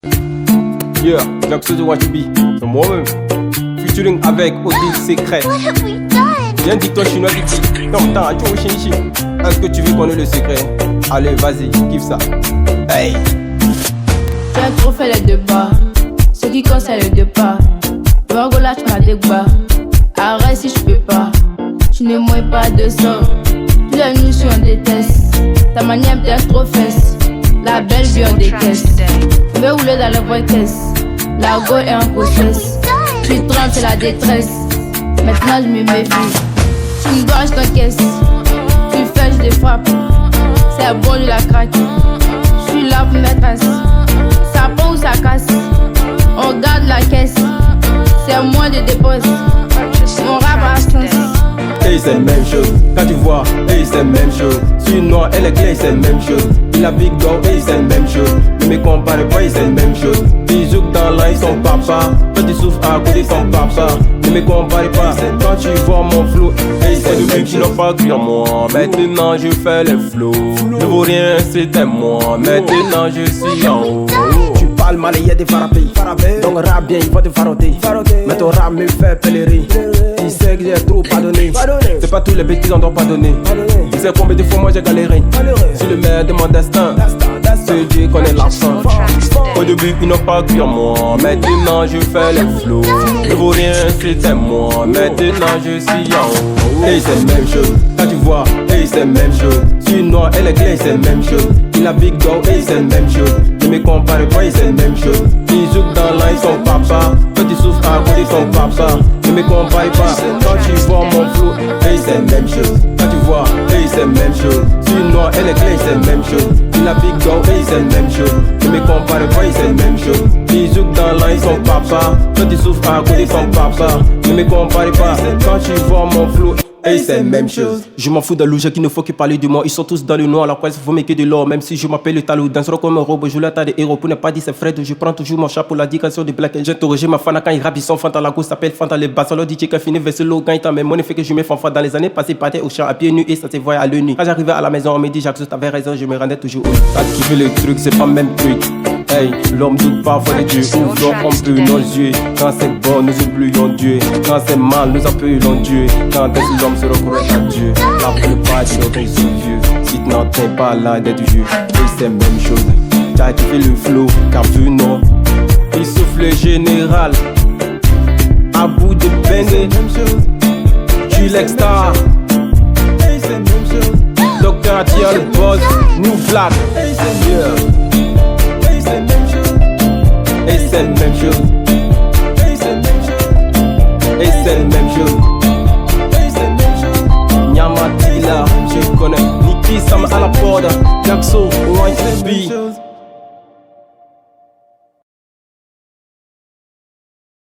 Yeah, Jackson de Wajibi, c'est moi-même. Featuring avec Odile Secret. What have we done? J'ai un dicton chinois qui dit non, attends, est-ce que tu veux connaître le secret? Allez, vas-y, kiffe ça. Hey! Tu as trop fait les deux pas. Ce qui compte, c'est les deux pas. Là, tu m'as dégoûté. Arrête si je peux pas. Tu ne mouilles pas de sang. Tous les nuits, on déteste. Ta manière peut-être trop fesse. La belle vie, on déteste. Je vais rouler dans la vraie caisse. La go est en grossesse. Tu trembles, c'est la détresse. Maintenant, je me méfie. Tu me gorges ton caisse. Tu fais, je défrappe. C'est bon, je la craque. Je suis là pour mettre assis. Ça prend ou ça casse. On garde la caisse. C'est moi de dépose. Mon rap a sens. Hey, c'est la même chose. Quand tu vois, hey, c'est la même chose. Suis noir, elle est claire, c'est la même chose. Il a big dog, hey, c'est la même chose. Ne me compare pas, c'est la même chose. Bisous dans l'œil, son papa. Toi, tu souffres à côté de son papa. Ne me compare pas. Quand tu vois mon flow, hey, c'est le même qui n'a pas cru en moi. Maintenant, je fais les flows. Ne vaut rien, c'était moi. Maintenant, je suis en haut. Tu parles mal et y'a des farapés. Donc rap bien, il va te faroter. Mais ton rap me fait pèlerin. Tu sais que j'ai trop pardonné. C'est pas tous les bêtises on doit pardonner. Tu sais combien de fois moi j'ai galéré. Sur le maire de mon destin. C'est Dieu connaît la fin. Au début ils n'ont pas cru en moi. Maintenant je fais les flows. Ne vaut rien c'était moi. Maintenant je suis en haut. Hey c'est la même chose. Quand tu vois, hey c'est la même chose. Suis noir, elle est claire, c'est la même chose. Il a big dog, hey c'est la même chose. Ne me compare pas, c'est la même chose. Bisous dans l'œil, son papa. Toi tu souffres à côté de son papa. Ne me compare pas. Quand tu vois mon flow, hey c'est la même chose. Quand tu vois, hey c'est la même chose. Suis noir, elle est claire, c'est la même chose. Il a big dog, hey c'est la même chose. Ne me compare pas, c'est la même chose. Bisous dans l'œil, son papa. Toi tu souffres à côté de son papa. Ne me compare pas. Quand tu vois mon flow, hey, c'est la même chose. Je m'en fous d'un louche qui ne faut que parler de moi. Ils sont tous dans le noir, la quoi faut que de l'or. Même si je m'appelle le talou, danseront comme un robot. Je l'attends des héros pour ne pas dire c'est Fred. Je prends toujours mon chat pour la diction de Black. J'ai interrogé ma fan quand il rappe, ils sont Fanta. La go s'appelle Fanta. Les basses, alors dit que fini vers ce lot. Quand il t'a même monnaie fait que je me fanfa. Dans les années passées, partais au champ à pieds nus et ça se voyait à l'œil nu. Quand j'arrivais à la maison, on me dit Jacques, t'avais raison, je me rendais toujours au. T'as kiffé le truc, c'est pas le même truc. Hey, l'homme doute pas, voilà Dieu. Ouvrons un peu nos yeux. Quand c'est bon, nous oublions Dieu. Quand c'est mal, nous appelons Dieu. Quand est-ce que l'homme se reconnaît à Dieu? La plupart des autres sont vieux. Si tu n'entends pas là d'être vieux, c'est la même chose. T'as kiffé le flow, car tu non. Il souffle le général. À bout de peine, tu l'extra. Docteur attire le boss, nous flatte. Et c'est la même chose. Et c'est la même chose. Et c'est la même chose. Nyamatila, tu connais. Niki Sam à la porte. Jackson, White B.